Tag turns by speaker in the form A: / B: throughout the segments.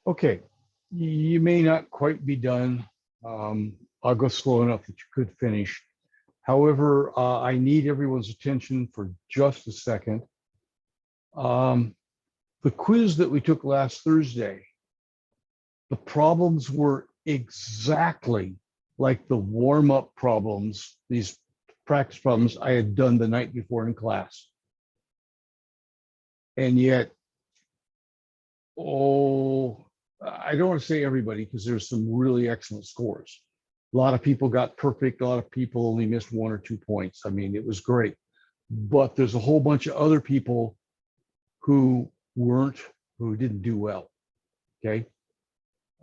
A: Okay, you may not quite be done. I'll go slow enough that you could finish. However, I need everyone's attention for just a second. The quiz that we took last Thursday, the problems were exactly like the warm-up problems, these practice problems I had done the night before in class. And yet, I don't want to say everybody because there's some really excellent scores. A lot of people got perfect. A lot of people only missed 1 or 2 points. I mean, it was great. But there's a whole bunch of other people who didn't do well. Okay.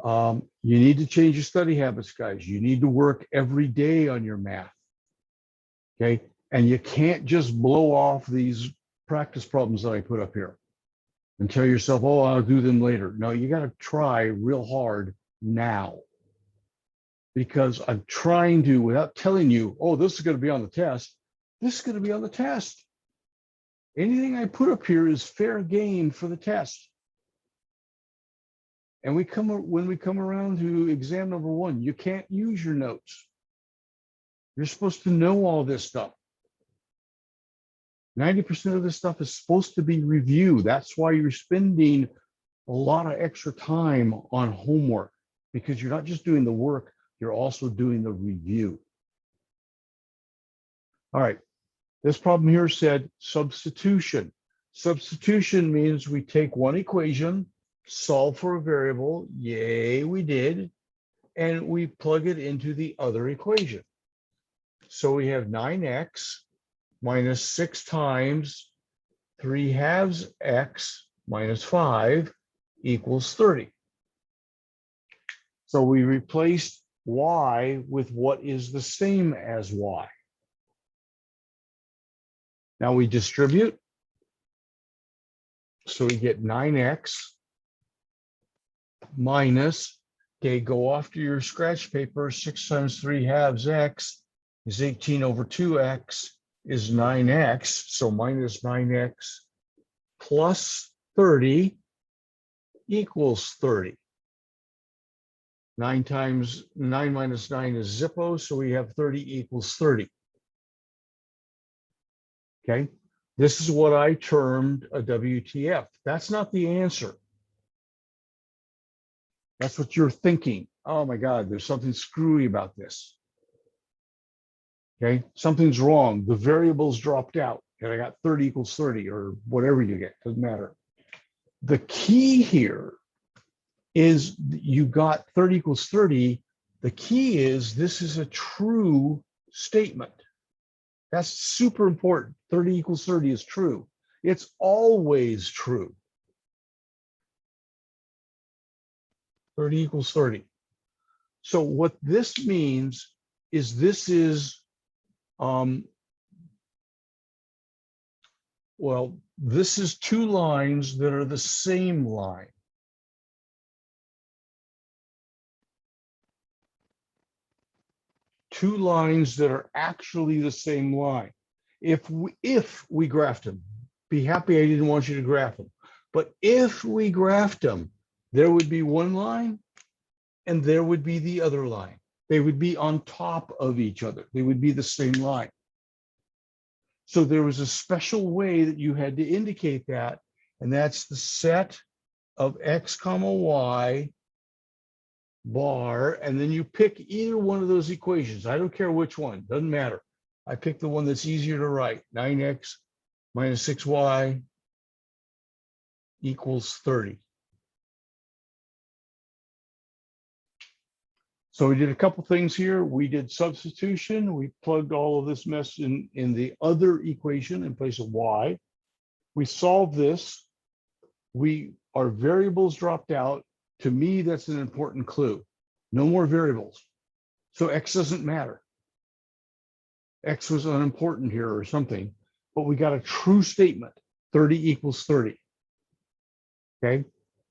A: You need to change your study habits, guys. You need to work every day on your math. Okay. And you can't just blow off these practice problems that I put up here and tell yourself, oh, I'll do them later. No, you got to try real hard now. Because I'm trying to, without telling you, oh, this is going to be on the test, this is going to be on the test. Anything I put up here is fair game for the test. And when we come around to exam number 1, you can't use your notes. You're supposed to know all this stuff. 90% of this stuff is supposed to be review. That's why you're spending a lot of extra time on homework, because you're not just doing the work, you're also doing the review. All right, this problem here said substitution. Substitution means we take one equation, solve for a variable, yay, we did, and we plug it into the other equation. So we have 9x minus 6 times 3/2 x minus 5 equals 30. So we replaced y with what is the same as y. Now we distribute. So we get 9x minus, okay, go off to your scratch paper, 6 times 3/2 x is 18 over 2x is 9x. So minus 9x plus 30 equals 30. 9 minus 9 is Zippo, so we have 30 equals 30. Okay, this is what I termed a WTF. That's not the answer. That's what you're thinking. Oh my God, there's something screwy about this. Okay, something's wrong. The variables dropped out, and I got 30 equals 30 or whatever you get, doesn't matter. The key here is you got 30 equals 30. The key is this is a true statement. That's super important. 30 equals 30 is true. It's always true. 30 equals 30. So what this means is this is, well, this is 2 lines that are the same line. Two lines that are actually the same line. If we graphed them, be happy I didn't want you to graph them. But if we graphed them, there would be one line and there would be the other line. They would be on top of each other. They would be the same line. So there was a special way that you had to indicate that, and that's the set of x comma y bar, and then you pick either one of those equations. I don't care which one, doesn't matter. I picked the one that's easier to write. 9x minus 6y equals 30. So we did a couple things here. We did substitution. We plugged all of this mess in the other equation in place of y. We solved this. Our variables dropped out. To me, that's an important clue. No more variables. So x doesn't matter. X was unimportant here or something, but we got a true statement, 30 equals 30. Okay,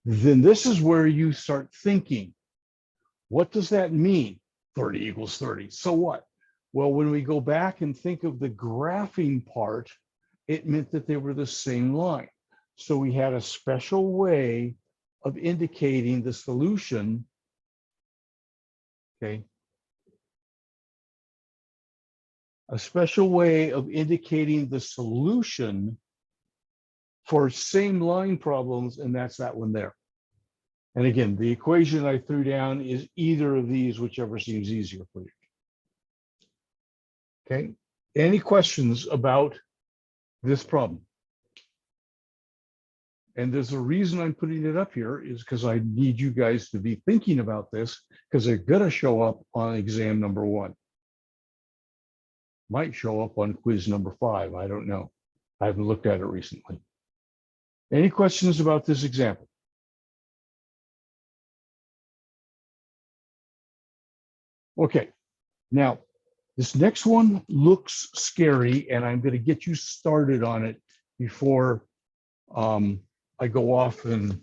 A: then this is where you start thinking, what does that mean? 30 equals 30, so what? Well, when we go back and think of the graphing part, it meant that they were the same line. So we had a special way of indicating the solution, okay, a special way of indicating the solution for same line problems, and that's that one there. And again, the equation I threw down is either of these, whichever seems easier for you. Okay, any questions about this problem? And there's a reason I'm putting it up here is because I need you guys to be thinking about this, because they're going to show up on exam number 1. Might show up on quiz number 5. I don't know. I haven't looked at it recently. Any questions about this example? Okay, now this next one looks scary, and I'm going to get you started on it before I go off and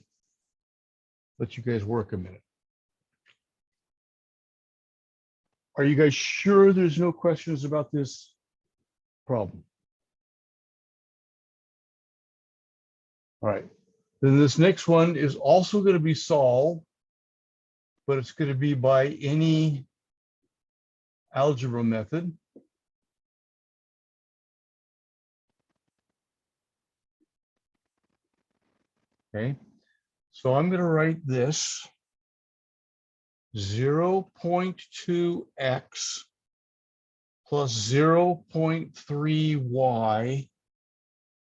A: let you guys work a minute. Are you guys sure there's no questions about this problem? All right, then this next one is also going to be solved, but it's going to be by any algebra method. Okay, so I'm going to write this 0.2x plus 0.3y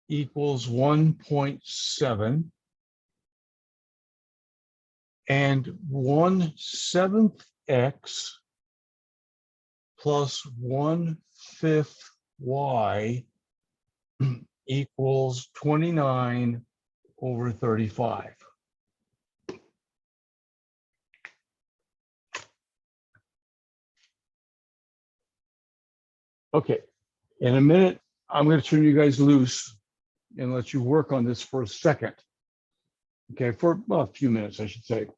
A: equals 1.7, and 1/7 x plus 1/5 y equals 29/35. Okay, in a minute, I'm going to turn you guys loose and let you work on this for a second. Okay, for a few minutes, I should say.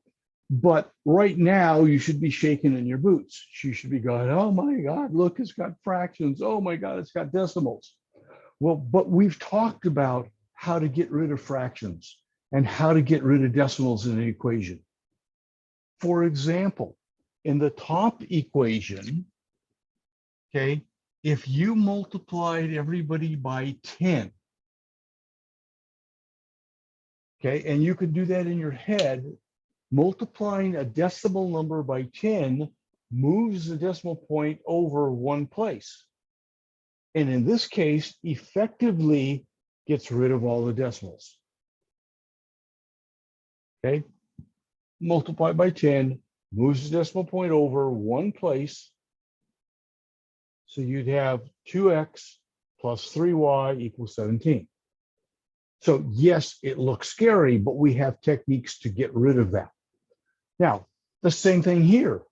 A: But right now, you should be shaking in your boots. You should be going, oh my God, look, it's got fractions. Oh my God, it's got decimals. Well, but we've talked about how to get rid of fractions and how to get rid of decimals in an equation. For example, in the top equation, okay, if you multiplied everybody by 10, okay, and you could do that in your head, multiplying a decimal number by 10 moves the decimal point over one place. And in this case, effectively gets rid of all the decimals. Okay, multiply by 10, moves the decimal point over one place. So you'd have 2x plus 3y equals 17. So yes, it looks scary, but we have techniques to get rid of that. Now, the same thing here.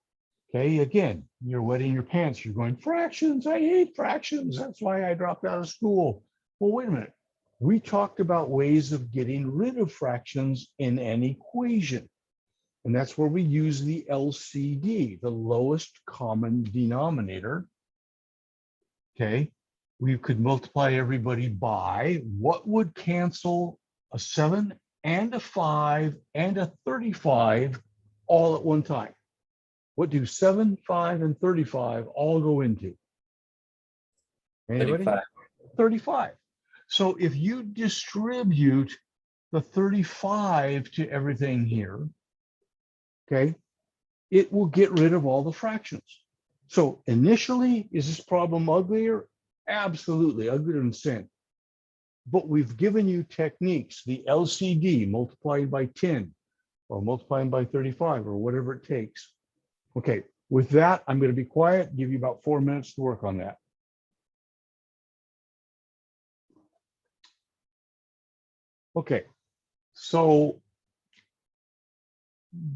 A: Okay, again, you're wetting your pants. You're going, fractions, I hate fractions. That's why I dropped out of school. Well, wait a minute. We talked about ways of getting rid of fractions in an equation. And that's where we use the LCD, the lowest common denominator. Okay, we could multiply everybody by what would cancel a 7 and a 5 and a 35 all at one time. What do 7, 5, and 35 all go into? Anybody?
B: 35.
A: 35. So if you distribute the 35 to everything here, okay, it will get rid of all the fractions. So initially, is this problem uglier? Absolutely, uglier than sin. But we've given you techniques, the LCD, multiplying by 10, or multiplying by 35, or whatever it takes. Okay, with that, I'm going to be quiet, give you about 4 minutes to work on that. Okay, so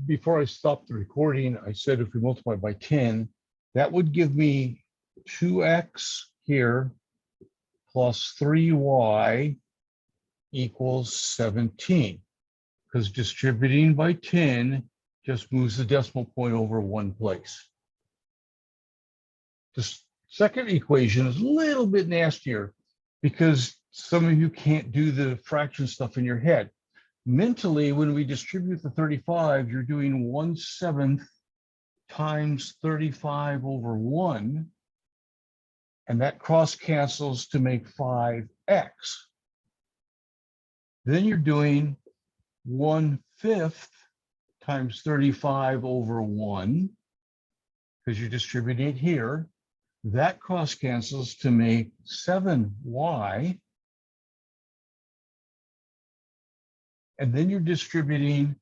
A: before I stopped the recording, I said if we multiply by 10, that would give me 2x here plus 3y equals 17, because distributing by 10 just moves the decimal point over one place. The second equation is a little bit nastier because some of you can't do the fraction stuff in your head. Mentally, when we distribute the 35, you're doing 1/7 times 35 over 1, and that cross cancels to make 5x. Then you're doing 1/5 times 35 over 1, because you're distributing it here. That cross cancels to make 7y. And then you're distributing,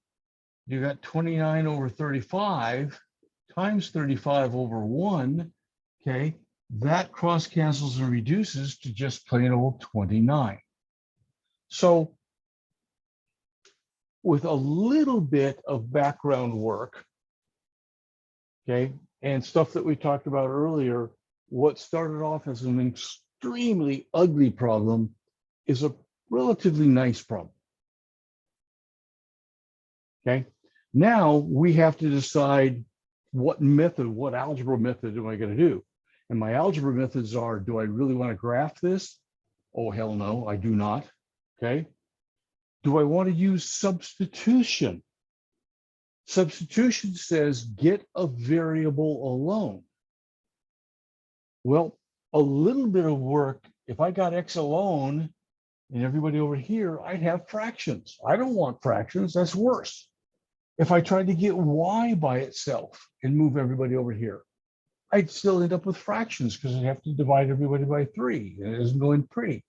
A: you got 29 over 35 times 35 over 1, okay? That cross cancels and reduces to just plain old 29. So with a little bit of background work, okay, and stuff that we talked about earlier, what started off as an extremely ugly problem is a relatively nice problem. Okay, now we have to decide what method, what algebra method am I going to do? And my algebra methods are, do I really want to graph this? Oh, hell no, I do not. Okay. Do I want to use substitution? Substitution says get a variable alone. Well, a little bit of work, if I got x alone and everybody over here, I'd have fractions. I don't want fractions, that's worse. If I tried to get y by itself and move everybody over here, I'd still end up with fractions because I'd have to divide everybody by 3, and it isn't going pretty.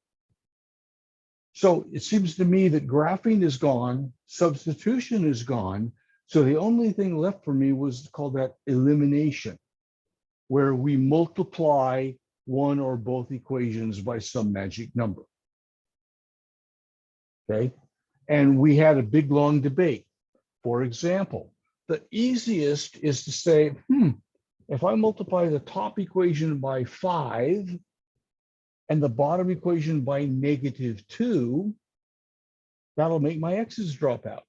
A: So it seems to me that graphing is gone, substitution is gone. So the only thing left for me was to call that elimination, where we multiply one or both equations by some magic number. Okay, and we had a big long debate. For example, the easiest is to say, if I multiply the top equation by 5 and the bottom equation by -2, that'll make my x's drop out.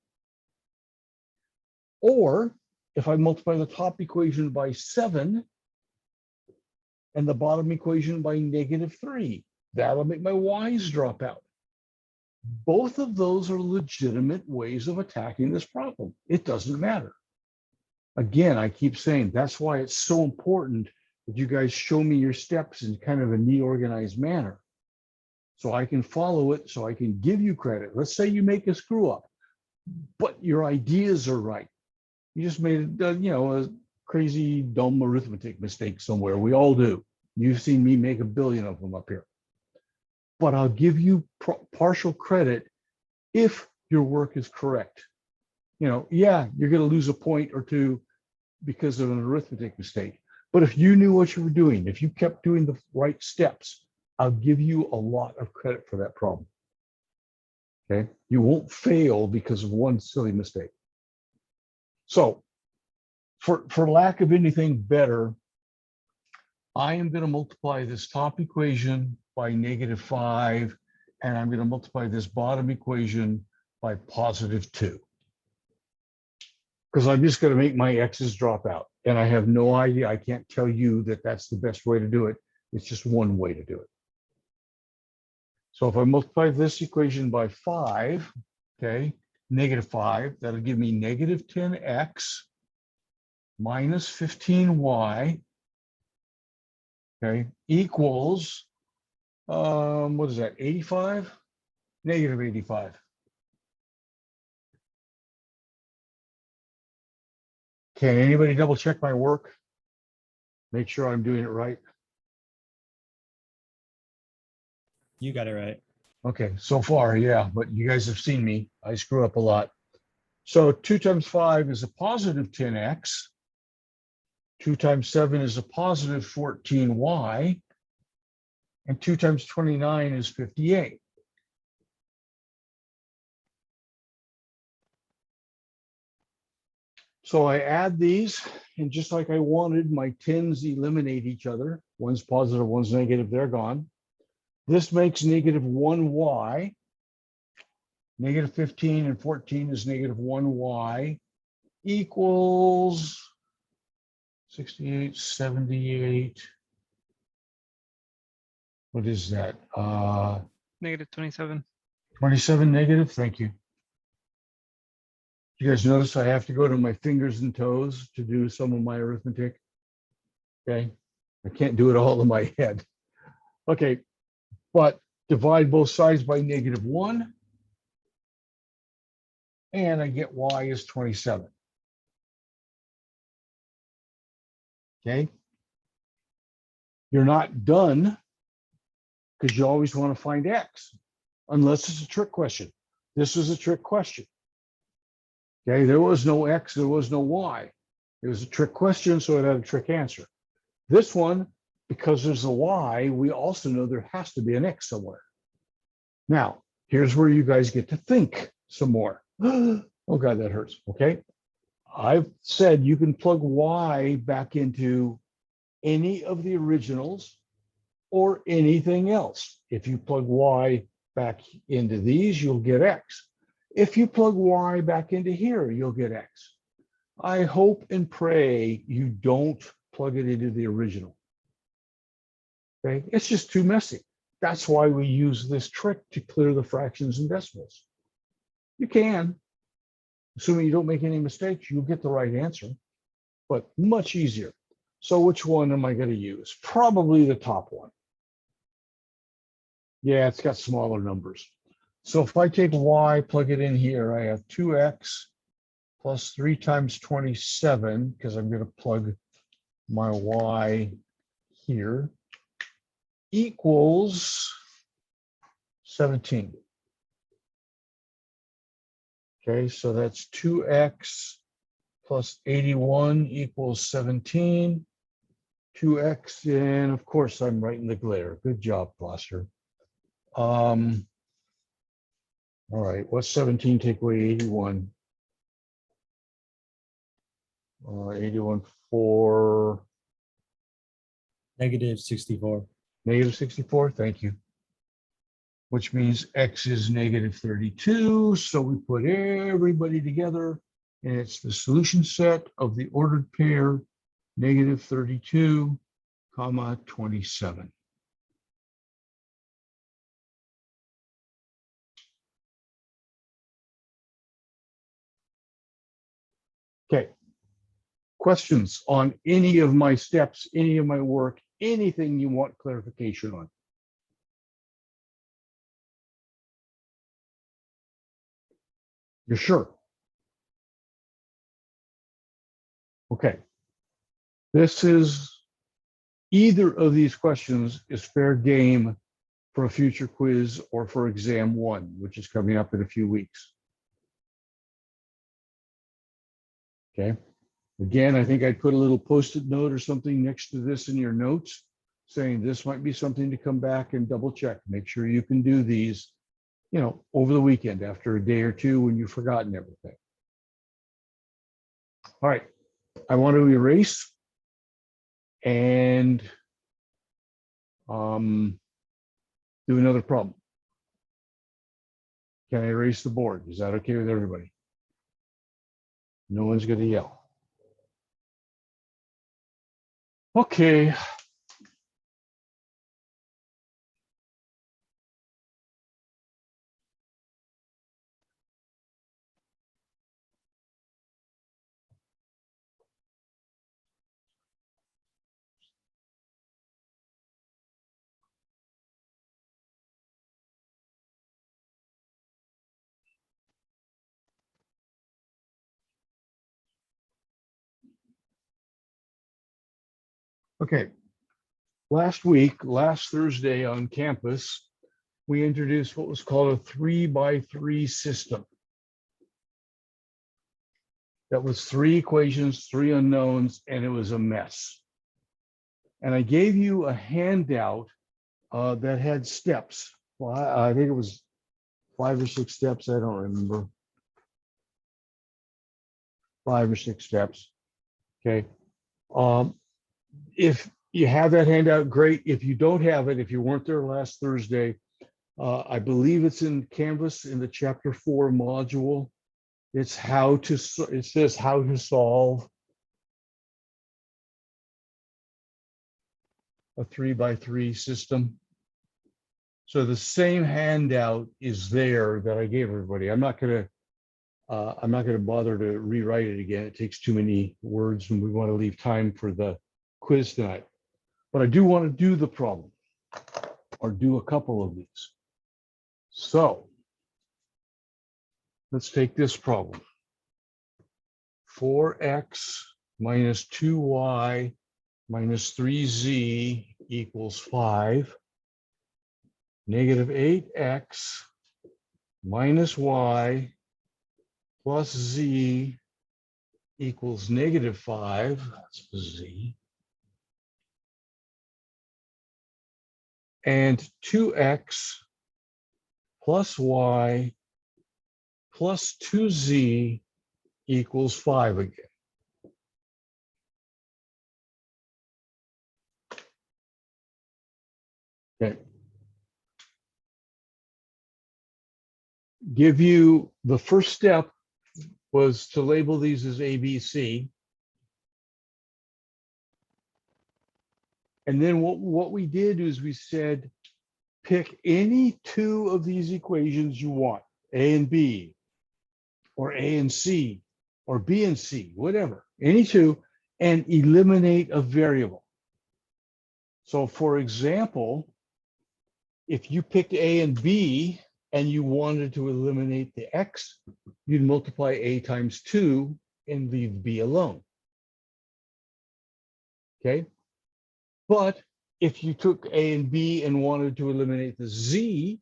A: Or if I multiply the top equation by 7 and the bottom equation by -3, that'll make my y's drop out. Both of those are legitimate ways of attacking this problem. It doesn't matter. Again, I keep saying that's why it's so important that you guys show me your steps in kind of a neat, organized manner, so I can follow it, so I can give you credit. Let's say you make a screw up, but your ideas are right. You just made a crazy, dumb arithmetic mistake somewhere. We all do. You've seen me make a billion of them up here. But I'll give you partial credit if your work is correct. Yeah, you're going to lose a point or two because of an arithmetic mistake. But if you knew what you were doing, if you kept doing the right steps, I'll give you a lot of credit for that problem. Okay, you won't fail because of one silly mistake. So for lack of anything better, I am going to multiply this top equation by -5, and I'm going to multiply this bottom equation by +2. Because I'm just going to make my x's drop out. And I have no idea, I can't tell you that that's the best way to do it. It's just one way to do it. So if I multiply this equation by 5, okay, -5, that'll give me -10x minus 15y, okay, equals, what is that, 85? -85. Can anybody double check my work? Make sure I'm doing it right.
B: You got it right.
A: Okay, so far, yeah, but you guys have seen me. I screw up a lot. So 2 times 5 is a positive 10x. 2 times 7 is a positive 14y. And 2 times 29 is 58. So I add these, and just like I wanted, my 10s eliminate each other. One's positive, one's negative, they're gone. This makes -1y. -15 and 14 is -1y equals 68, 78. What is that?
C: -27.
A: 27 negative, thank you. You guys notice I have to go to my fingers and toes to do some of my arithmetic? Okay, I can't do it all in my head. Okay, but divide both sides by -1, and I get y is 27. Okay, you're not done because you always want to find x, unless it's a trick question. This is a trick question. Okay, there was no x, there was no y. It was a trick question, so it had a trick answer. This one, because there's a y, we also know there has to be an x somewhere. Now, here's where you guys get to think some more. Oh God, that hurts. Okay, I've said you can plug y back into any of the originals or anything else. If you plug y back into these, you'll get x. If you plug y back into here, you'll get x. I hope and pray you don't plug it into the original. Okay, it's just too messy. That's why we use this trick to clear the fractions and decimals. You can, assuming you don't make any mistakes, you'll get the right answer, but much easier. So which one am I going to use? Probably the top one. Yeah, it's got smaller numbers. So if I take y, plug it in here, I have 2x plus 3 times 27, because I'm going to plug my y here, equals 17. Okay, so that's 2x plus 81 equals 17. 2x, and of course I'm right in the glare. Good job, Foster. All right, what's 17 take away 81? 81 for
B: -64.
A: -64, thank you. Which means x is -32. So we put everybody together, and it's the solution set of the ordered pair -32, comma 27. Okay. Questions on any of my steps, any of my work, anything you want clarification on? You're sure? Okay. This is either of these questions is fair game for a future quiz or for exam 1, which is coming up in a few weeks. Okay. Again, I think I'd put a little post-it note or something next to this in your notes saying this might be something to come back and double check. Make sure you can do these, over the weekend after a day or two when you've forgotten everything. All right. I want to erase and do another problem. Can I erase the board? Is that okay with everybody? No one's going to yell. Okay. Okay. Last Thursday on campus, we introduced what was called a 3x3 system. That was 3 equations, 3 unknowns, and it was a mess. And I gave you a handout that had steps. Well, I think it was 5 or 6 steps. I don't remember. 5 or 6 steps. Okay. If you have that handout, great. If you don't have it, if you weren't there last Thursday, I believe it's in Canvas in the chapter 4 module. It says how to solve a 3x3 system. So the same handout is there that I gave everybody. I'm not going to I'm not going to bother to rewrite it again. It takes too many words and we want to leave time for the quiz tonight. But I do want to do the problem or do a couple of these. So let's take this problem. 4x minus 2y minus 3z equals 5. Negative 8x minus y plus z equals negative 5. That's the z. And 2x plus y plus 2z equals 5 again. Okay. Give you the first step was to label these as A, B, C. And then what we did is we said, pick any two of these equations you want, A and B, or A and C, or B and C, whatever, any two, and eliminate a variable. So for example, if you picked A and B and you wanted to eliminate the X, you'd multiply A times 2 and leave B alone. Okay. But if you took A and B and wanted to eliminate the Z,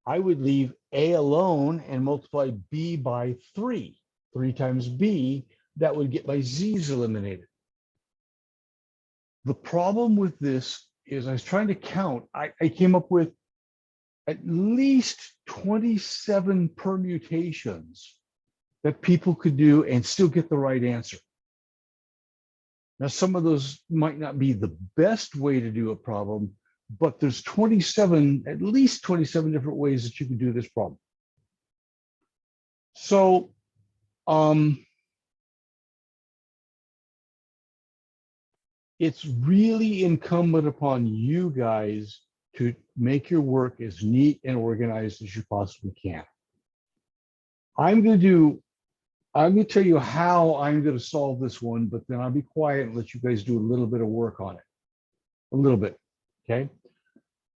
A: I would leave A alone and multiply B by 3. 3 times B, that would get my Z's eliminated. The problem with this is I was trying to count. I came up with at least 27 permutations that people could do and still get the right answer. Now, some of those might not be the best way to do a problem, but there's 27, at least 27 different ways that you can do this problem. So, it's really incumbent upon you guys to make your work as neat and organized as you possibly can. I'm going to tell you how I'm going to solve this one, but then I'll be quiet and let you guys do a little bit of work on it. A little bit, okay?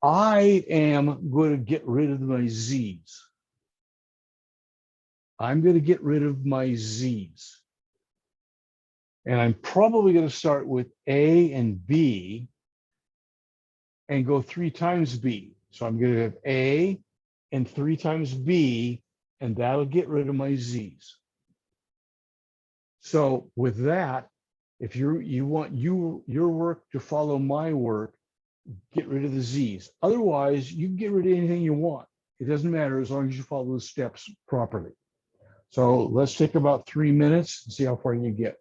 A: I am going to get rid of my Z's. I'm going to get rid of my Z's. And I'm probably going to start with A and B and go 3 times B. So I'm going to have A and 3 times B, and that'll get rid of my Z's. So with that, if you want your work to follow my work, get rid of the Z's. Otherwise, you can get rid of anything you want. It doesn't matter as long as you follow the steps properly. So let's take about 3 minutes and see how far you get.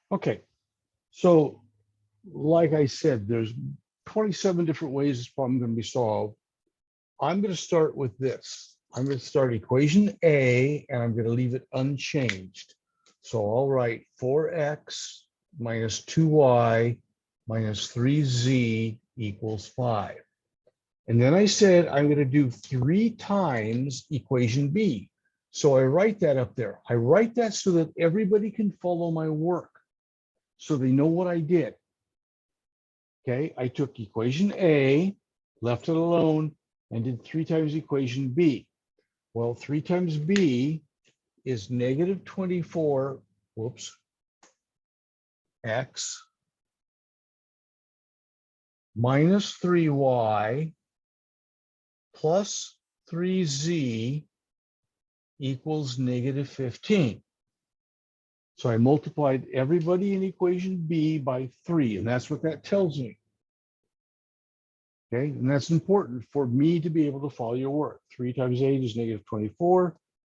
A: Okay, so like I said, there's 27 different ways this problem is going to be solved. I'm going to start with this. I'm going to start equation A, and I'm going to leave it unchanged. So I'll write 4x minus 2y minus 3z equals 5. And then I said I'm going to do 3 times equation B. So I write that up there. I write that so that everybody can follow my work, so they know what I did. Okay, I took equation A, left it alone, and did 3 times equation B. Well, 3 times B is negative 24, whoops, x minus 3y plus 3z equals negative 15. So I multiplied everybody in equation B by 3, and that's what that tells me. Okay, and that's important for me to be able to follow your work. 3 times 8 is negative 24.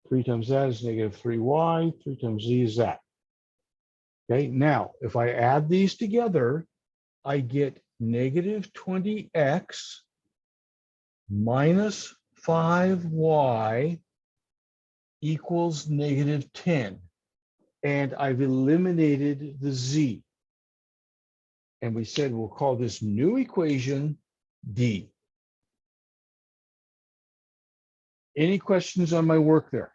A: 3 times that is negative 3y. 3 times z is that. Okay, now if I add these together, I get negative 20x minus 5y equals negative 10. And I've eliminated the z. And we said we'll call this new equation D. Any questions on my work there?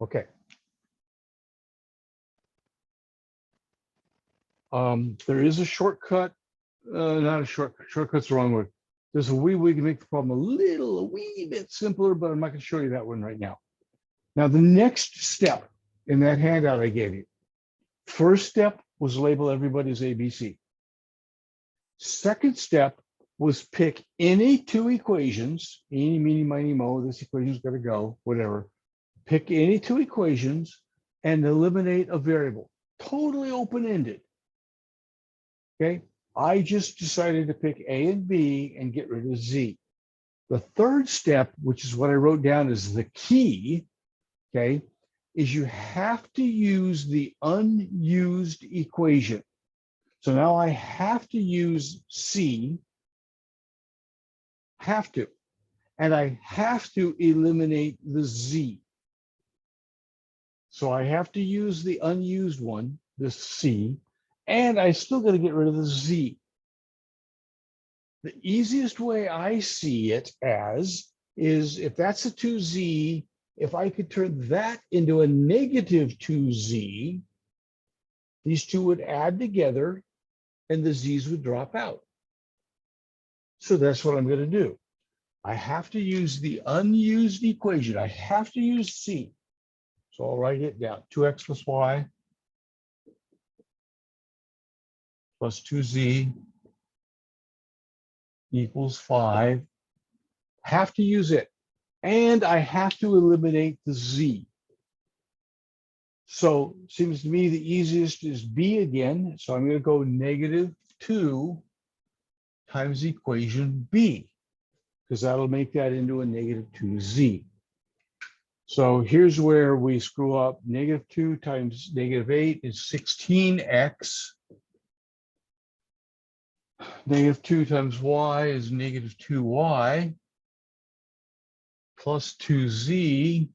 A: Okay. There is a shortcut, not a shortcut. Shortcut's the wrong word. There's a wee way to make the problem a wee bit simpler, but I'm not going to show you that one right now. Now, the next step in that handout I gave you, first step was label everybody's ABC. Second step was pick any two equations, eeny, meeny, miny, mo, this equation's got to go, whatever. Pick any two equations and eliminate a variable, totally open-ended. Okay, I just decided to pick A and B and get rid of Z. The third step, which is what I wrote down as the key, okay, is you have to use the unused equation. So now I have to use C, have to, and I have to eliminate the Z. So I have to use the unused one, the C, and I still got to get rid of the Z. The easiest way I see it as is if that's a 2Z, if I could turn that into a negative 2Z, these two would add together and the Z's would drop out. So that's what I'm going to do. I have to use the unused equation. I have to use C. So I'll write it down. 2x plus y plus 2z equals 5. Have to use it. And I have to eliminate the z. So seems to me the easiest is b again. So I'm going to go -2 times equation b, because that'll make that into a -2z. So here's where we screw up. -2 times -8 is 16x. -2 times y is -2y plus 2z.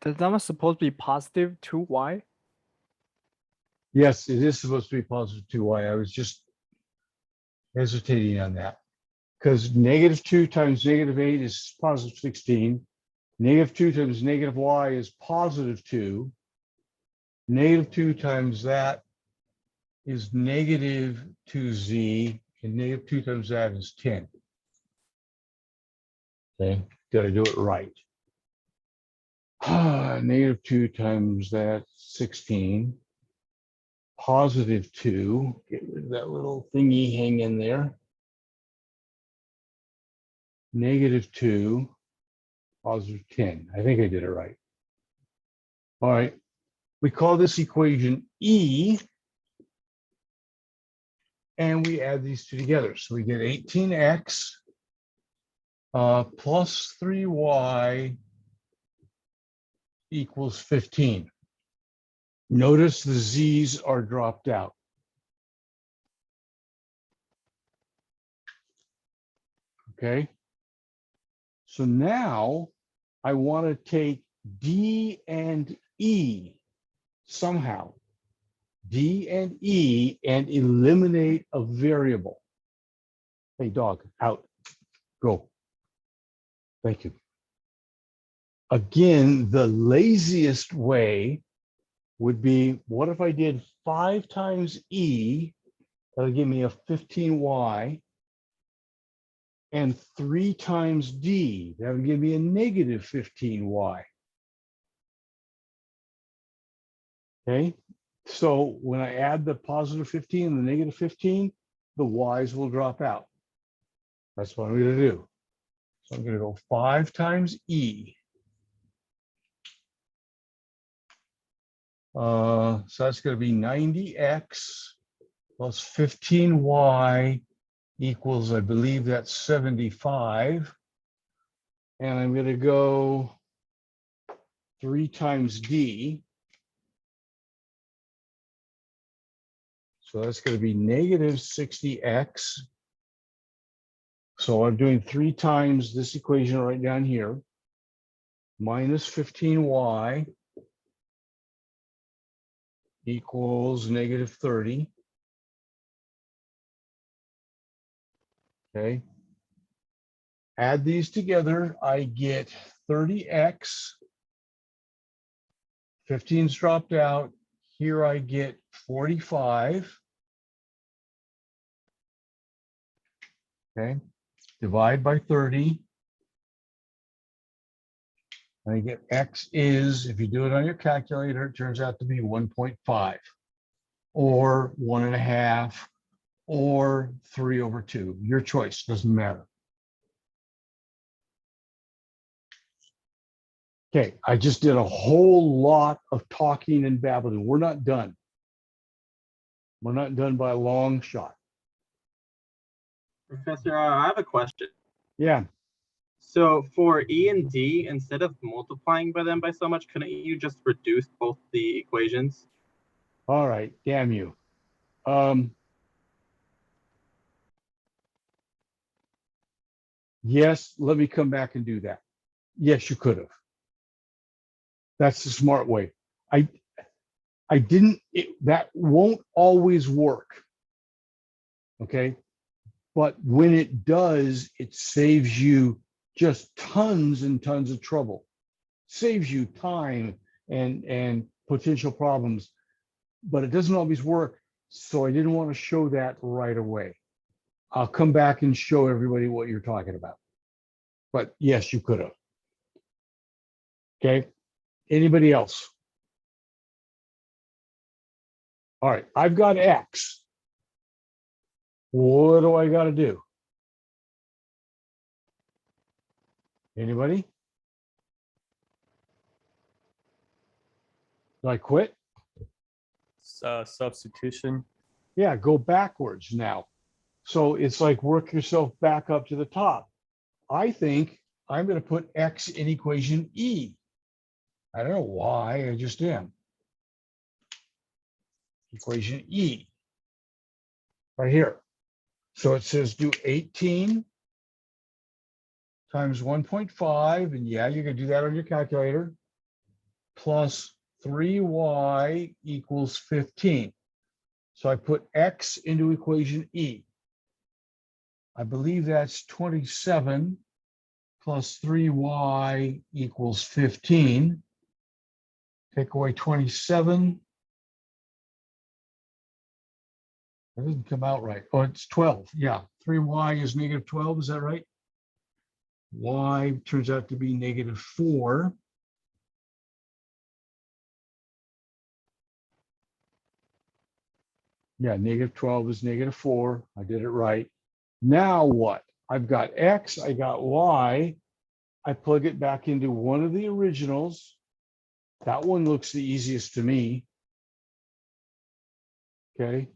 C: That number supposed to be positive 2y?
A: Yes, it is supposed to be positive 2y. I was just hesitating on that. Because -2 times -8 is positive 16. -2 times -y is positive 2. -2 times that is -2z. And -2 times that is 10. Okay, did I do it right? -2 times that, 16. Positive 2. Get rid of that little thingy hanging there. -2, positive 10. I think I did it right. All right. We call this equation E. And we add these two together. So we get 18x plus 3y equals 15. Notice the z's are dropped out. Okay. So now I want to take D and E somehow. D and E and eliminate a variable. Hey, dog, out. Go. Thank you. Again, the laziest way would be, what if I did 5 times E? That'll give me a 15y. And 3 times D. That'll give me a -15y. Okay. So when I add the positive 15 and the -15, the y's will drop out. That's what I'm going to do. So I'm going to go 5 times E. So that's going to be 90x plus 15y equals, I believe that's 75. And I'm going to go 3 times D. So that's going to be -60x. So I'm doing 3 times this equation right down here, minus 15y equals -30. Okay. Add these together, I get 30x. 15's dropped out. Here I get 45. Okay. Divide by 30. And I get x is, if you do it on your calculator, it turns out to be 1.5 or 1.5 or 3/2. Your choice, doesn't matter. Okay, I just did a whole lot of talking and babbling. We're not done. We're not done by a long shot.
D: Professor, I have a question.
A: Yeah,
D: So for E and D, instead of multiplying by them by so much, couldn't you just reduce both the equations?
A: all right, damn you. Yes, let me come back and do that. Yes, you could have. That's the smart way. I didn't, that won't always work. Okay. But when it does, it saves you just tons and tons of trouble. Saves you time and potential problems, but it doesn't always work. So I didn't want to show that right away. I'll come back and show everybody what you're talking about. But yes, you could have. Okay. Anybody else? All right, I've got X. What do I got to do? Anybody? Do I quit?
E: Substitution.
A: Yeah, go backwards now. So it's like work yourself back up to the top. I think I'm going to put X in equation E. I don't know why, I just am. Equation E. Right here. So it says do 18 times 1.5, and yeah, you can do that on your calculator, plus 3y equals 15. So I put X into equation E. I believe that's 27 plus 3y equals 15. Take away 27. That doesn't come out right. Oh, it's 12. Yeah, 3y is -12. Is that right? Y turns out to be -4. Yeah, -12 is -4. I did it right. Now what? I've got X, I got Y. I plug it back into one of the originals. That one looks the easiest to me. Okay.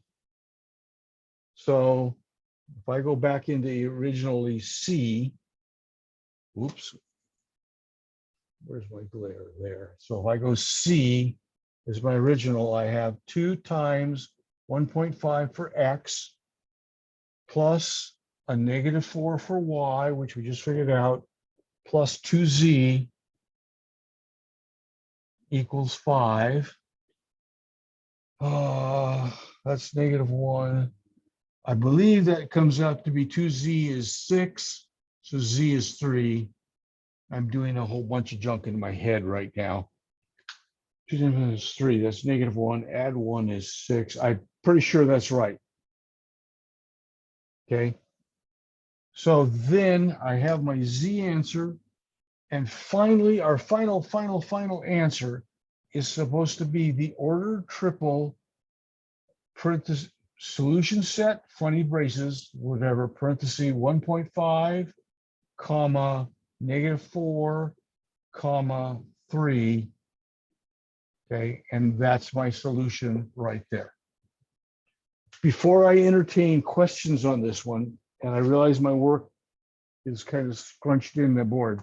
A: So if I go back into originally C, oops, where's my glare there? So if I go C is my original, I have 2 times 1.5 for X plus a -4 for Y, which we just figured out, plus 2Z equals 5. That's -1. I believe that comes out to be 2Z is 6. So Z is 3. I'm doing a whole bunch of junk in my head right now. 2 is 3. That's -1. Add 1 is 6. I'm pretty sure that's right. Okay. So then I have my Z answer. And finally, our final answer is supposed to be the ordered triple parenthesis solution set, funny braces, whatever, parenthesis 1.5, comma, -4, comma, 3. Okay, and that's my solution right there. Before I entertain questions on this one, and I realize my work is kind of scrunched in the board,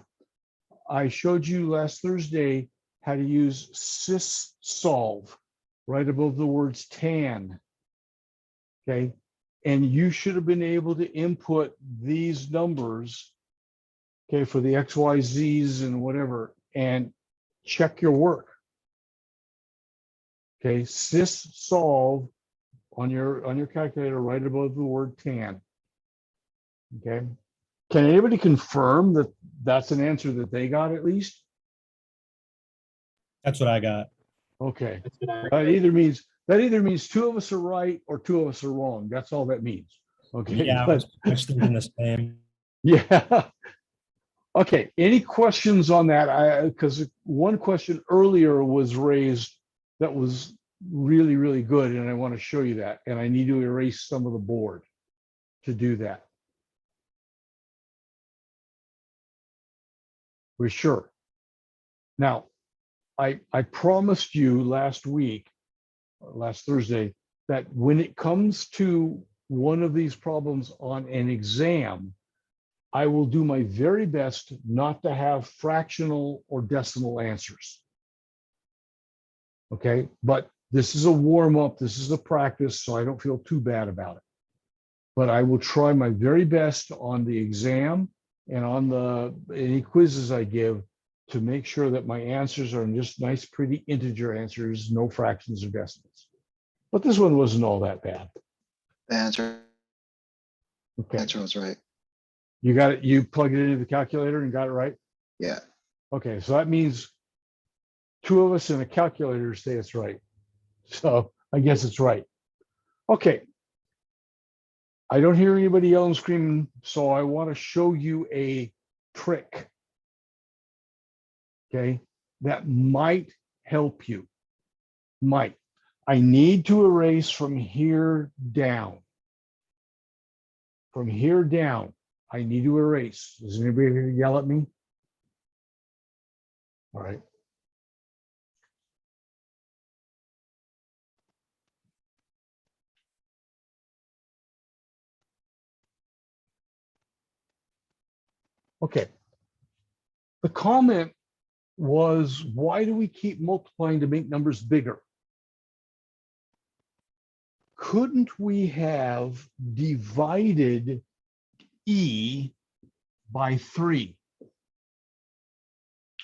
A: I showed you last Thursday how to use syssolve right above the words tan. Okay, and you should have been able to input these numbers, okay, for the X, Y, Z's and whatever, and check your work. Okay, sys solve on your calculator right above the word tan. Okay. Can anybody confirm that that's an answer that they got at least?
B: That's what I got.
A: Okay.
D: That's what I
A: That either means two of us are right or two of us are wrong. That's all that means. Okay.
B: Yeah, I
A: But
B: was pretty much thinking the same.
A: yeah. Okay. Any questions on that? Because one question earlier was raised that was really, really good, and I want to show you that. And I need to erase some of the board to do that. We're sure. Now, I promised you last week, last Thursday, that when it comes to one of these problems on an exam, I will do my very best not to have fractional or decimal answers. Okay, but this is a warm up, this is a practice, so I don't feel too bad about it. But I will try my very best on the exam and on any quizzes I give to make sure that my answers are just nice, pretty integer answers, no fractions or decimals. But this one wasn't all that bad.
E: The answer
A: Okay,
E: was right.
A: you got it. You plugged it into the calculator and got it right.
E: Yeah.
A: Okay, so that means two of us in a calculator say it's right. So I guess it's right. Okay. I don't hear anybody yelling, screaming, so I want to show you a trick. Okay, that might help you. Might. I need to erase from here down. From here down, I need to erase. Is anybody going to yell at me? All right. Okay. The comment was, why do we keep multiplying to make numbers bigger? Couldn't we have divided E by 3?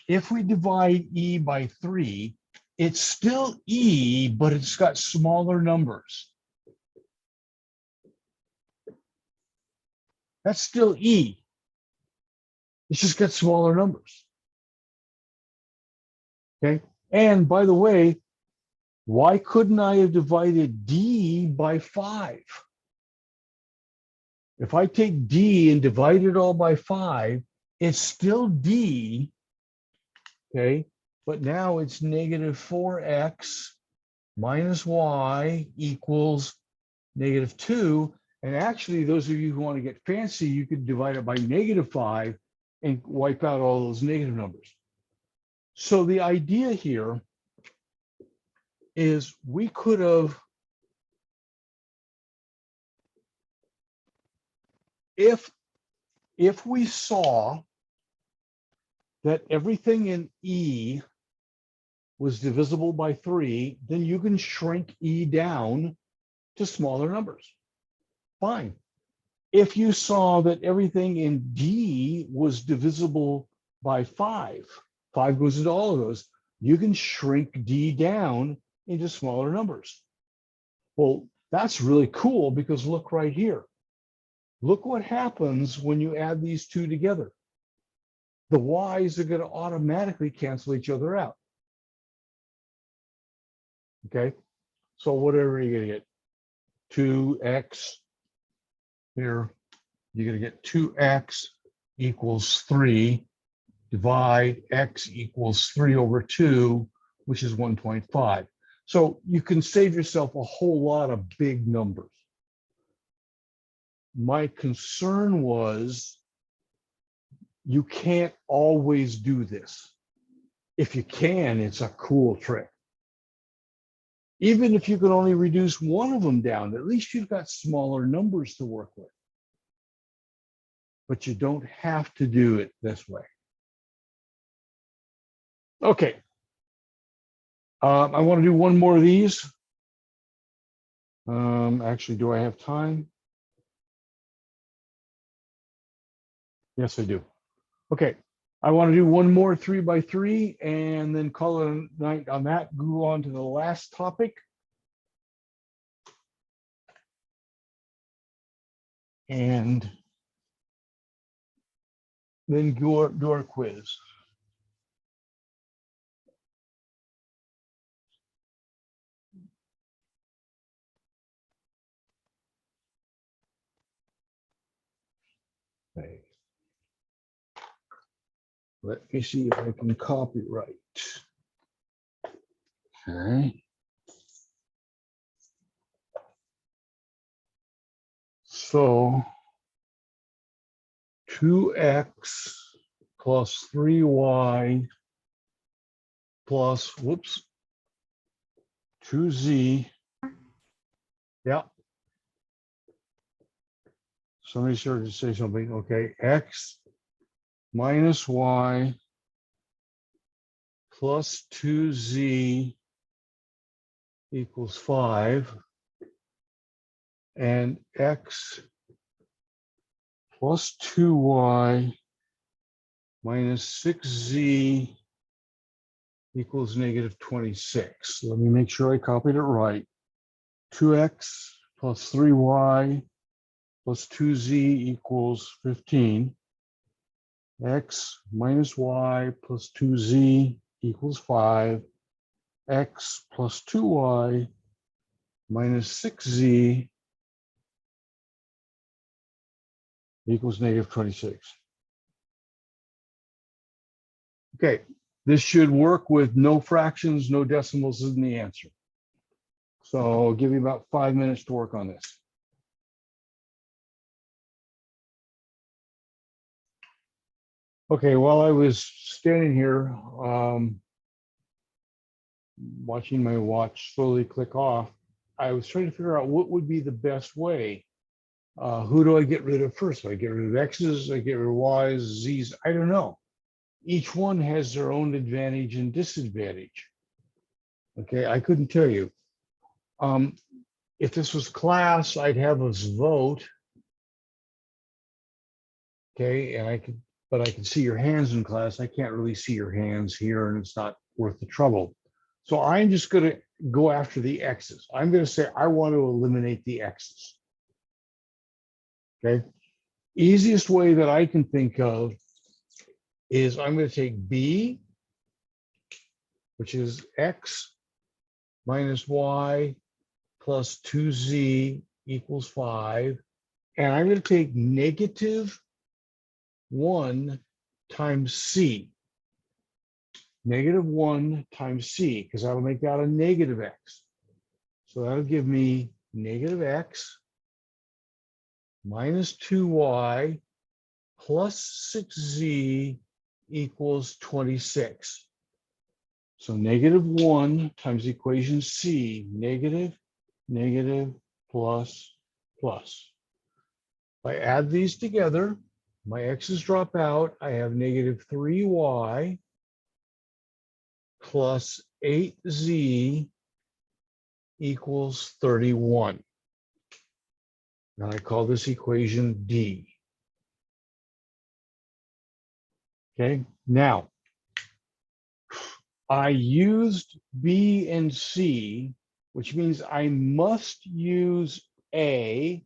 A: If we divide E by 3, it's still E, but it's got smaller numbers. That's still E. It's just got smaller numbers. Okay. And by the way, why couldn't I have divided D by 5? If I take D and divide it all by 5, it's still D. Okay. But now it's negative 4x minus y equals negative 2. And actually, those of you who want to get fancy, you could divide it by negative 5 and wipe out all those negative numbers. So the idea here is we could have, if we saw that everything in E was divisible by 3, then you can shrink E down to smaller numbers. Fine. If you saw that everything in D was divisible by 5, 5 goes into all of those, you can shrink D down into smaller numbers. Well, that's really cool because look right here. Look what happens when you add these two together. The y's are going to automatically cancel each other out. Okay, so whatever you're going to get, 2x here, you're going to get 2x equals 3, divide x equals 3 over 2, which is 1.5. So you can save yourself a whole lot of big numbers. My concern was you can't always do this. If you can, it's a cool trick. Even if you can only reduce one of them down, at least you've got smaller numbers to work with. But you don't have to do it this way. Okay. I want to do one more of these. Actually, do I have time? Yes, I do. Okay. I want to do one more 3x3 and then call it a night on that. Go on to the last topic. And then do our quiz. Okay. Let me see if I can copyright. Okay. So 2x plus 3y plus, whoops, 2z. Yeah. Somebody started to say something. Okay. X minus y plus 2z equals 5. And x plus 2y minus 6z equals negative 26. Let me make sure I copied it right. 2x plus 3y plus 2z equals 15. X minus y plus 2z equals 5. X plus 2y minus 6z equals negative 26. Okay, this should work with no fractions, no decimals in the answer. So I'll give you about 5 minutes to work on this. Okay, while I was standing here, watching my watch slowly click off, I was trying to figure out what would be the best way. Who do I get rid of first? Do I get rid of X's? I get rid of Y's, Z's? I don't know. Each one has their own advantage and disadvantage. Okay, I couldn't tell you. If this was class, I'd have us vote. Okay, and but I can see your hands in class. I can't really see your hands here, and it's not worth the trouble. So I'm just going to go after the X's. I'm going to say I want to eliminate the X's. Okay, easiest way that I can think of is I'm going to take B, which is X minus Y plus 2Z equals 5. And I'm going to take negative 1 times C. Negative 1 times C, because that'll make that a negative X. So that'll give me negative X minus 2Y plus 6Z equals 26. So negative 1 times equation C, negative, negative, plus, plus. If I add these together, my x's drop out. I have negative 3y plus 8z equals 31. And I call this equation D. Okay, now I used B and C, which means I must use A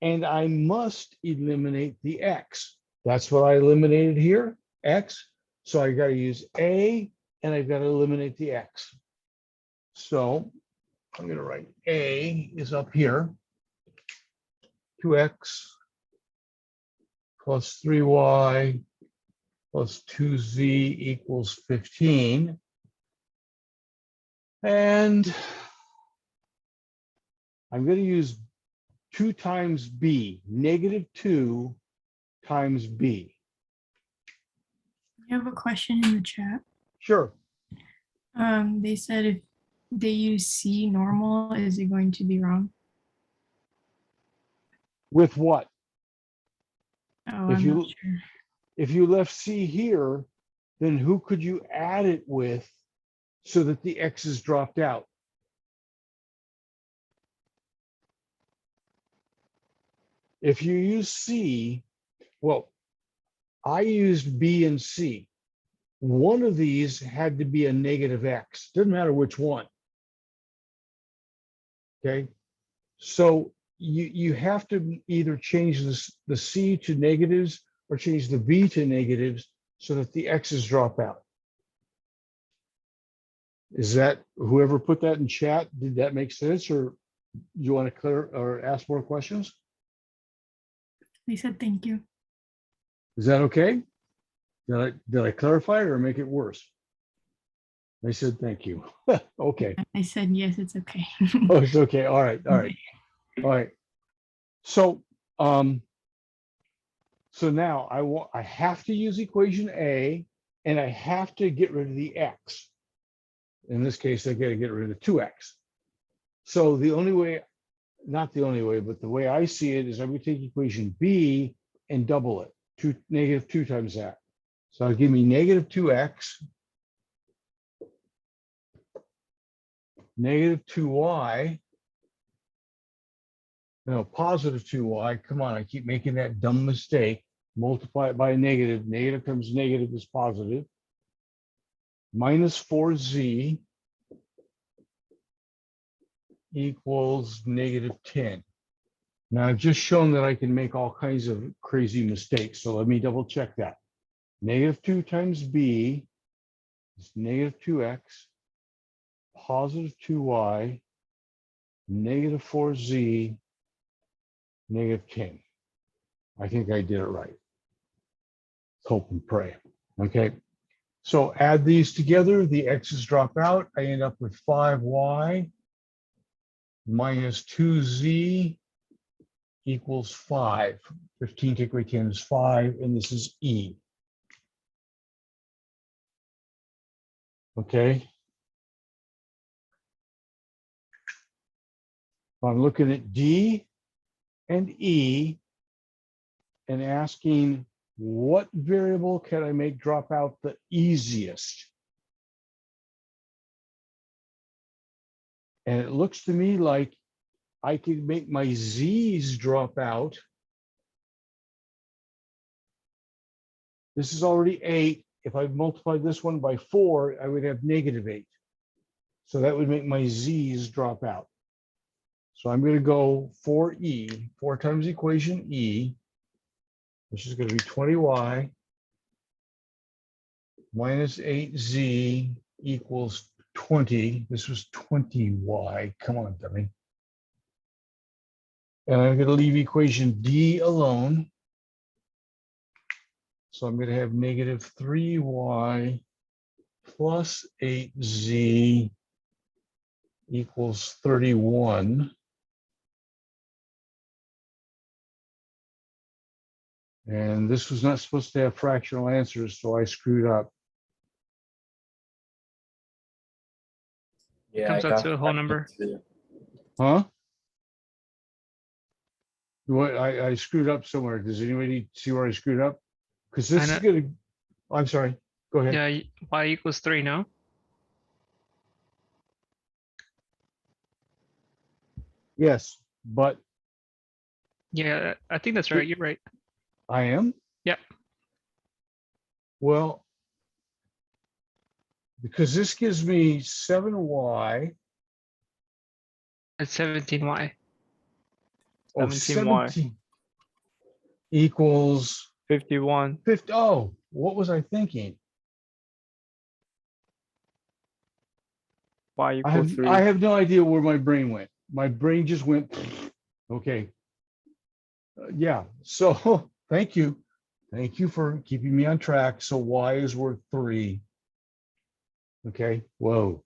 A: and I must eliminate the X. That's what I eliminated here, X. So I got to use A and I've got to eliminate the X. So I'm going to write A is up here, 2x plus 3y plus 2z equals 15. And I'm going to use 2 times B, negative 2 times B.
E: I have a question in the chat.
A: Sure.
E: They said if they use C normal, is it going to be wrong?
A: With what?
E: Oh,
A: If
E: I'm
A: you-
E: not sure.
A: If you left C here, then who could you add it with so that the X's dropped out? If you use C, well, I used B and C. One of these had to be a negative X. Doesn't matter which one. Okay. So you have to either change the C to negatives or change the B to negatives so that the X's drop out. Is that, whoever put that in chat, did that make sense, or you want to clear or ask more questions?
E: They said thank you.
A: Is that okay? Did I clarify it or make it worse? They said thank you. Okay.
E: I said yes, it's okay.
A: Oh, it's okay. All right. All right. All right. So so now I have to use equation A, and I have to get rid of the X. In this case, I got to get rid of the 2X. So the only way, not the only way, but the way I see it is I would take equation B and double it, negative 2 times that. So it'll give me negative 2X, negative 2Y, no, positive 2Y. Come on, I keep making that dumb mistake. Multiply it by a negative. Negative times negative is positive. Minus 4Z equals negative 10. Now I've just shown that I can make all kinds of crazy mistakes. So let me double check that. Negative 2 times B is negative 2X, positive 2Y, negative 4Z, negative 10. I think I did it right. Hope and pray. Okay. So add these together, the X's drop out. I end up with 5Y minus 2Z equals 5. 15 take away 10 is 5, and this is E. Okay. I'm looking at D and E and asking what variable can I make drop out the easiest? And it looks to me like I could make my Z's drop out. This is already 8. If I multiplied this one by 4, I would have negative 8. So that would make my Z's drop out. So I'm going to go for E, 4 times equation E, which is going to be 20Y minus 8Z equals 20. This was 20Y. Come on, dummy. And I'm going to leave equation D alone. So I'm going to have negative 3Y plus 8Z equals 31. And this was not supposed to have fractional answers, so I screwed up.
F: Yeah,
G: Comes
F: I
G: out
F: got
G: to a whole
F: that
G: number.
F: too.
A: Huh? What, I screwed up somewhere. Does anybody see where I screwed up? Because this is
G: know.
A: going to, I'm sorry, go ahead.
G: Yeah, y equals 3, no?
A: Yes, but
G: Yeah, I think that's right. You're right.
A: I am.
G: Yep.
A: Well, because this gives me 7Y.
G: It's 17y.
A: Oh,
C: 17Y.
A: 17 equals
C: 51.
A: 50. Oh, what was I thinking?
C: Y equals 3.
A: I have no idea where my brain went. My brain just went, okay. Yeah, so thank you. Thank you for keeping me on track. So Y is worth 3. Okay, whoa.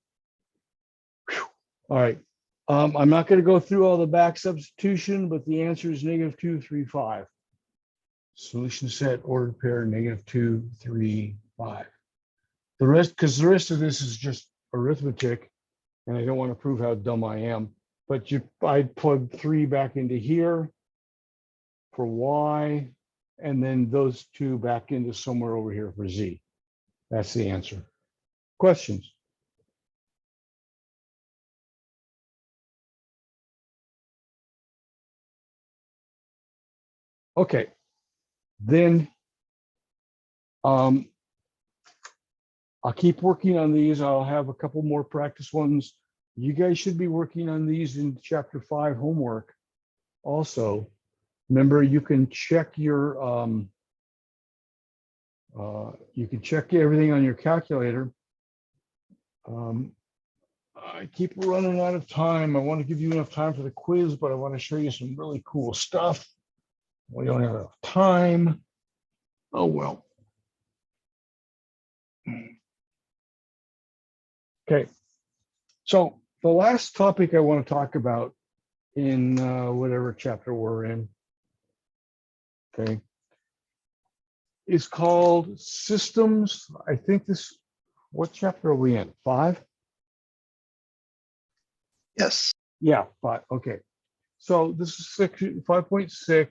A: Whew. All right. I'm not going to go through all the back substitution, but the answer is negative 2, 3, 5. Solution set, ordered pair, negative 2, 3, 5. The rest, because the rest of this is just arithmetic, and I don't want to prove how dumb I am, but I'd plug 3 back into here for Y, and then those 2 back into somewhere over here for Z. That's the answer. Questions? Okay, then Um, I'll keep working on these. I'll have a couple more practice ones. You guys should be working on these in chapter 5 homework. Also, remember you can check your you can check everything on your calculator. I keep running out of time. I want to give you enough time for the quiz, but I want to show you some really cool stuff. We don't have enough time. Oh, well. Okay. So the last topic I want to talk about in whatever chapter we're in, okay, is called systems. I think this, what chapter are we in? 5?
F: Yes.
A: Yeah, 5. Okay. So this is section 5.6,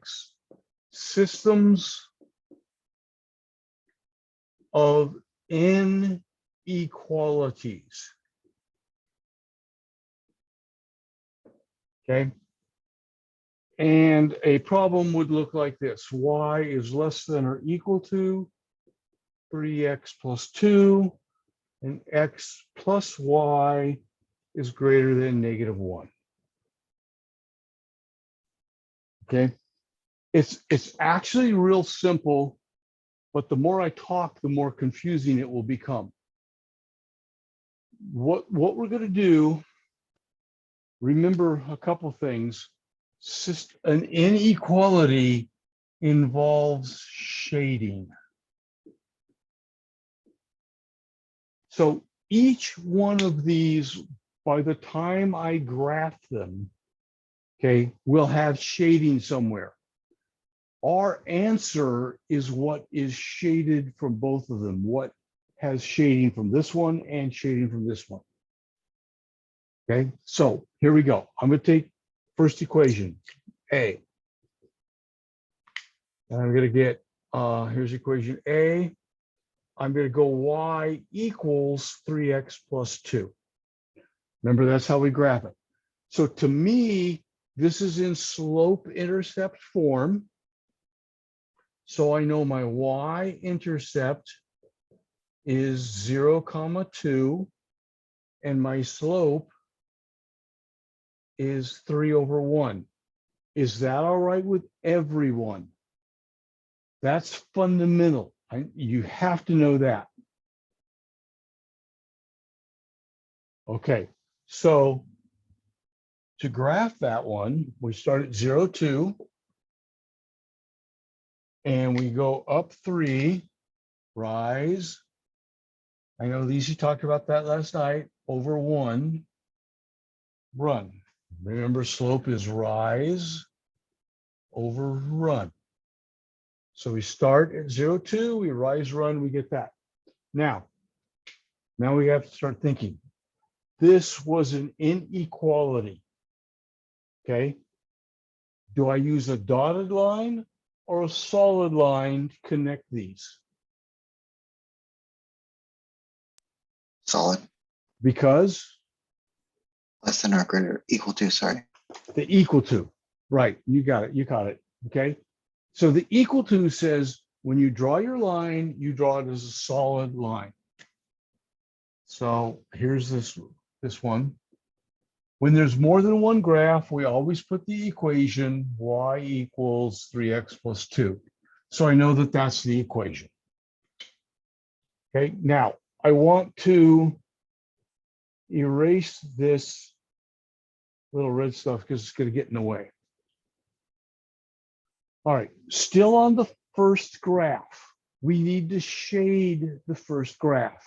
A: systems of inequalities. Okay. And a problem would look like this. Y is less than or equal to 3x plus 2, and x plus y is greater than -1. Okay. It's actually real simple, but the more I talk, the more confusing it will become. What we're going to do, remember a couple things. An inequality involves shading. So each one of these, by the time I graph them, okay, will have shading somewhere. Our answer is what is shaded from both of them, what has shading from this one and shading from this one. Okay, so here we go. I'm going to take first equation, A. And I'm going to get, here's equation A. I'm going to go y equals 3x plus 2. Remember, that's how we graph it. So to me, this is in slope-intercept form. So I know my y-intercept is 0, 2, and my slope is 3/1. Is that all right with everyone? That's fundamental. You have to know that. Okay, so to graph that one, we start at 0, 2, and we go up 3, rise. I know Lisa talked about that last night, over 1, run. Remember, slope is rise over run. So we start at 0, 2, we rise, run, we get that. Now we have to start thinking. This was an inequality, okay? Do I use a dotted line or a solid line to connect these?
F: Solid.
A: Because
F: Less than or greater equal to, sorry.
A: the equal to, right, you got it, okay? So the equal to says, when you draw your line, you draw it as a solid line. So here's this one. When there's more than one graph, we always put the equation y equals 3x plus 2. So I know that that's the equation. Okay, now I want to erase this little red stuff because it's going to get in the way. All right, still on the first graph. We need to shade the first graph.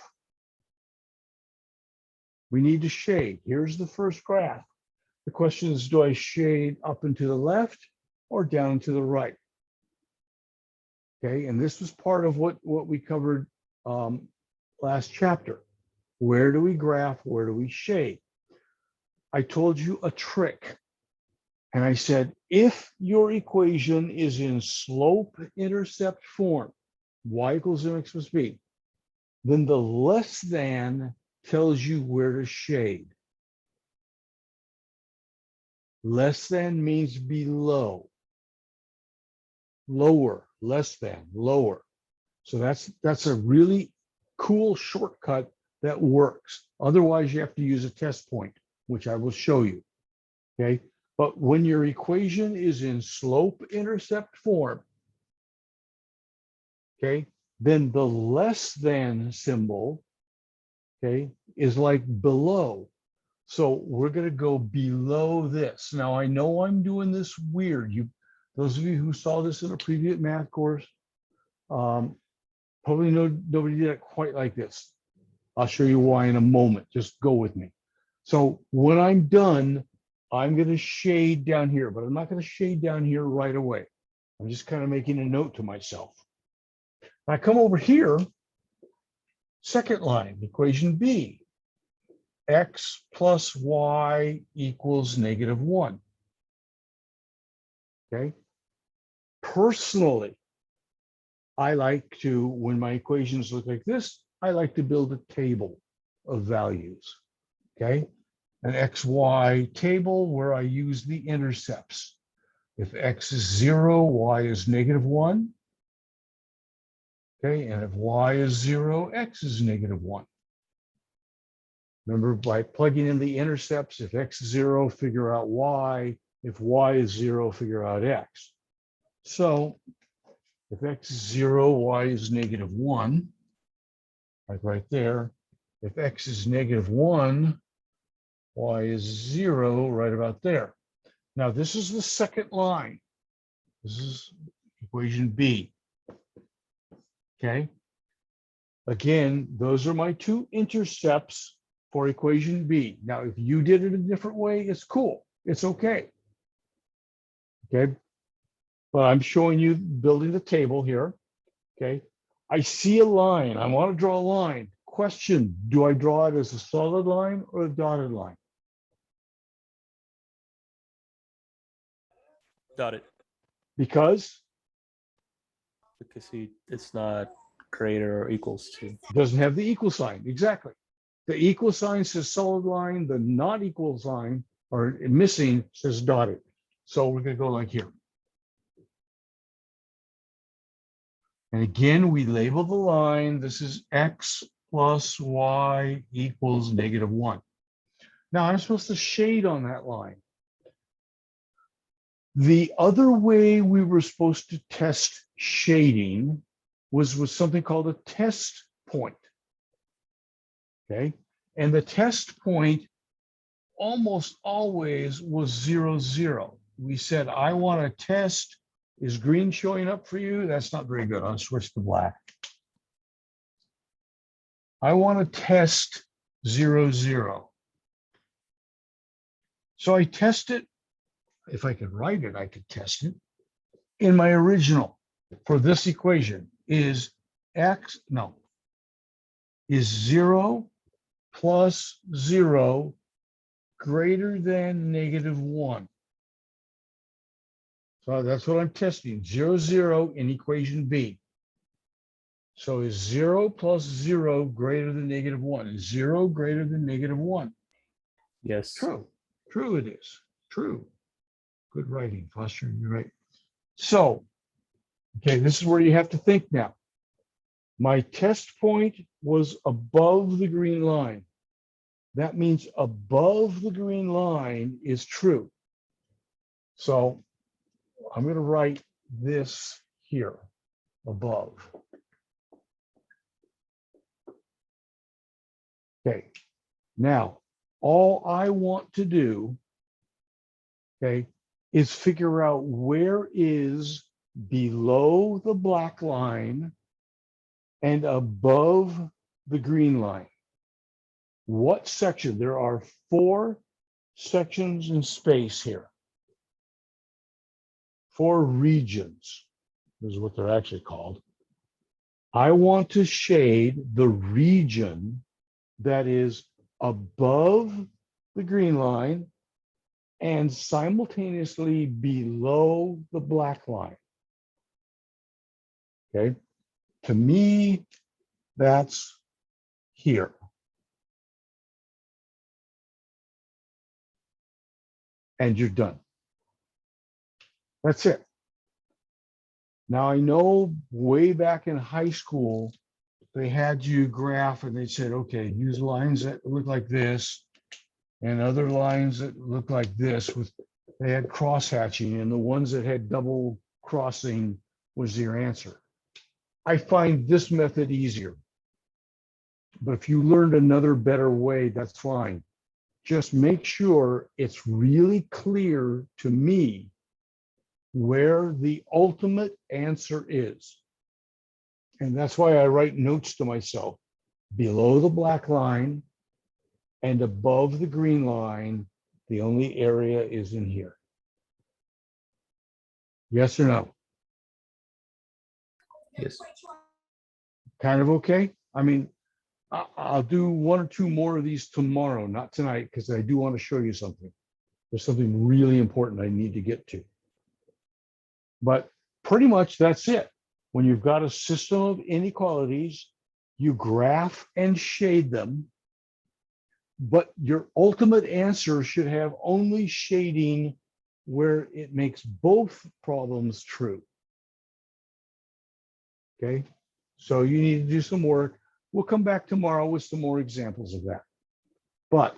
A: We need to shade. Here's the first graph. The question is, do I shade up and to the left or down and to the right? Okay, and this was part of what we covered last chapter. Where do we graph? Where do we shade? I told you a trick. And I said, if your equation is in slope-intercept form, y equals mx plus b, then the less than tells you where to shade. Less than means below. Lower, less than, lower. So that's a really cool shortcut that works. Otherwise, you have to use a test point, which I will show you. Okay, but when your equation is in slope-intercept form, okay, then the less than symbol, okay, is like below. So we're going to go below this. Now I know I'm doing this weird. Those of you who saw this in a previous math course, probably nobody did it quite like this. I'll show you why in a moment. Just go with me. So when I'm done, I'm going to shade down here, but I'm not going to shade down here right away. I'm just kind of making a note to myself. I come over here, second line, equation B, x plus y equals -1. Okay. Personally, I like to, when my equations look like this, I like to build a table of values. Okay. An XY table where I use the intercepts. If x is 0, y is -1. Okay, and if y is 0, x is -1. Remember, by plugging in the intercepts, if x is 0, figure out y. If y is 0, figure out x. So if x is 0, y is -1, like right there. If x is -1, y is 0, right about there. Now, this is the second line. This is equation B. Okay. Again, those are my two intercepts for equation B. Now, if you did it a different way, it's cool. It's okay. Okay. But I'm showing you building the table here. Okay. I see a line. I want to draw a line. Question, do I draw it as a solid line or a dotted line?
H: Got it.
A: Because
H: Because it's not greater or equals to.
A: it doesn't have the equal sign. Exactly. The equal sign says solid line. The not equal sign or missing says dotted. So we're going to go like here. And again, we label the line. This is x plus y equals -1. Now I'm supposed to shade on that line. The other way we were supposed to test shading was with something called a test point. Okay. And the test point almost always was 0, 0. We said, I want to test. Is green showing up for you? That's not very good. I'll switch to black. I want to test 0, 0. So I test it. If I could write it, I could test it. In my original for this equation is is 0 plus 0 greater than -1. So that's what I'm testing, 0, 0 in equation B. So is 0 plus 0 greater than -1? Is 0 greater than -1?
H: Yes.
A: True. True it is. True. Good writing, Foster. You're right. So, okay, this is where you have to think now. My test point was above the green line. That means above the green line is true. So I'm going to write this here above. Okay. Now, all I want to do, okay, is figure out where is below the black line and above the green line. What section? There are 4 sections in space here. 4 regions is what they're actually called. I want to shade the region that is above the green line and simultaneously below the black line. Okay. To me, that's here. And you're done. That's it. Now, I know way back in high school, they had you graph and they said, okay, use lines that look like this and other lines that look like this with, they had cross hatching, and the ones that had double crossing was your answer. I find this method easier. But if you learned another better way, that's fine. Just make sure it's really clear to me where the ultimate answer is. And that's why I write notes to myself. Below the black line and above the green line, the only area is in here. Yes or no?
H: Yes.
A: Kind of okay? I mean, I'll do one or two more of these tomorrow, not tonight, because I do want to show you something. There's something really important I need to get to. But pretty much that's it. When you've got a system of inequalities, you graph and shade them, but your ultimate answer should have only shading where it makes both problems true. Okay, so you need to do some work. We'll come back tomorrow with some more examples of that. But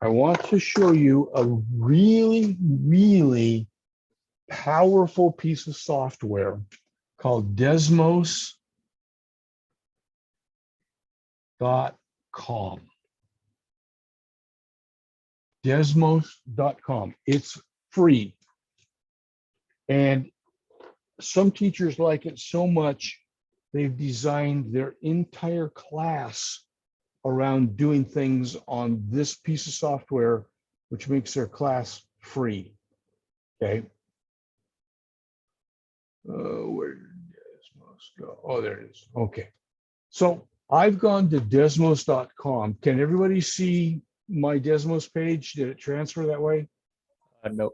A: I want to show you a really, really powerful piece of software called Desmos.com. Desmos.com. It's free. And some teachers like it so much, they've designed their entire class around doing things on this piece of software, which makes their class free. Okay. Where did Desmos go? Oh, there it is. Okay. So I've gone to Desmos.com. Can everybody see my Desmos page? Did it transfer that way?
H: No.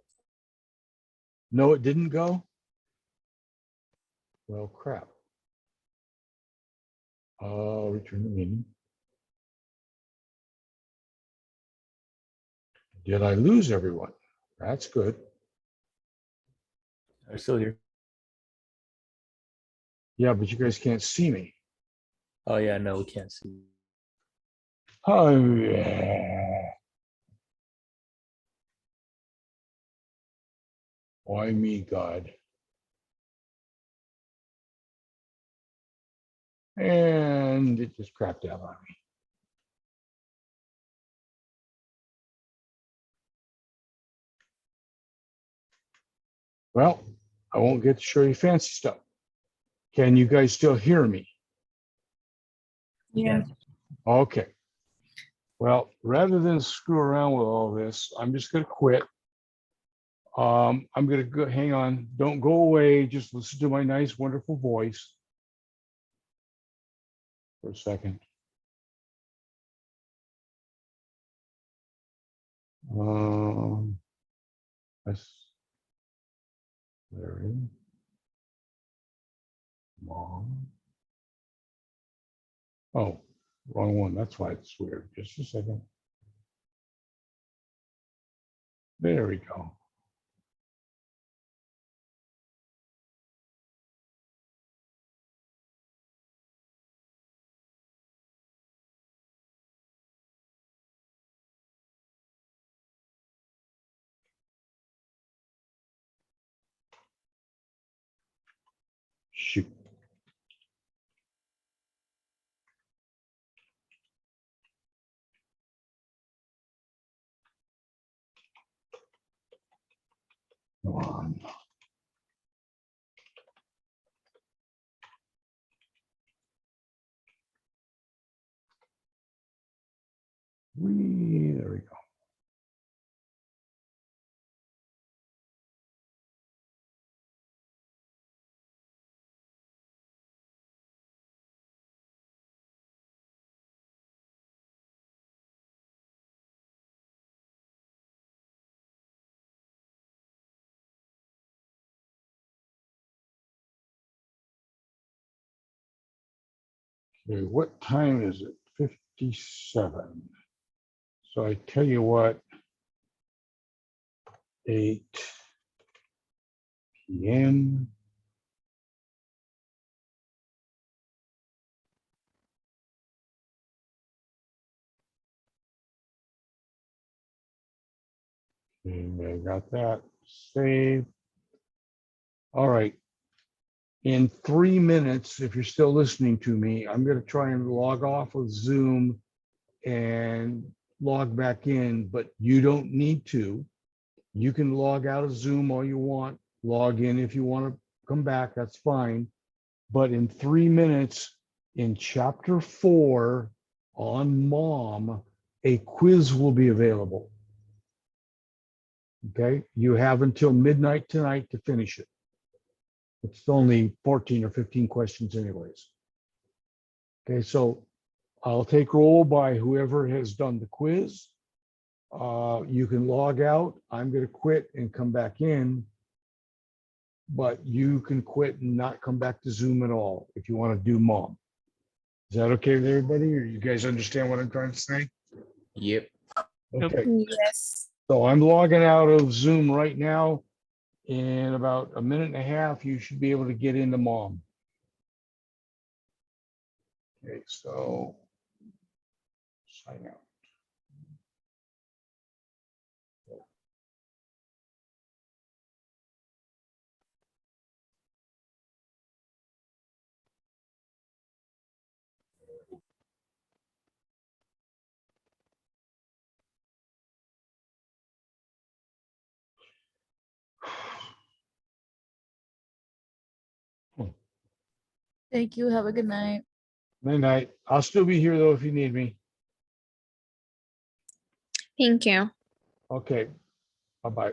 A: No, it didn't go. Well, crap. Return the meeting. Did I lose everyone? That's good.
H: I'm still here.
A: Yeah, but you guys can't see me.
H: Oh yeah, no, we can't see.
A: Oh, yeah. Why me, God? And it just crapped out on me. Well, I won't get to show you fancy stuff. Can you guys still hear me?
E: Yeah.
A: Okay. Well, rather than screw around with all this, I'm just going to quit. I'm going to go, hang on. Don't go away. Just listen to my nice, wonderful voice for a second. That's very long. Oh, wrong one. That's why it's weird. Just a second. There we go. Shoot. Come on. There we go. Okay, what time is it? 57. So I tell you what, 8 p.m. I got that. Save. All right. In 3 minutes, if you're still listening to me, I'm going to try and log off of Zoom and log back in, but you don't need to. You can log out of Zoom all you want, log in if you want to come back, that's fine. But in 3 minutes, in chapter 4 on mom, a quiz will be available. Okay, you have until midnight tonight to finish it. It's only 14 or 15 questions anyways. Okay, so I'll take roll by whoever has done the quiz. You can log out. I'm going to quit and come back in. But you can quit and not come back to Zoom at all if you want to do mom. Is that okay with everybody? Or you guys understand what I'm trying to say?
I: Yep.
A: Okay,
J: Yes.
A: so I'm logging out of Zoom right now. In about a minute and a half, you should be able to get into mom. Okay, so sign out.
J: Thank you. Have a good night.
A: Midnight. I'll still be here though if you need me.
J: Thank you.
A: Okay, bye-bye.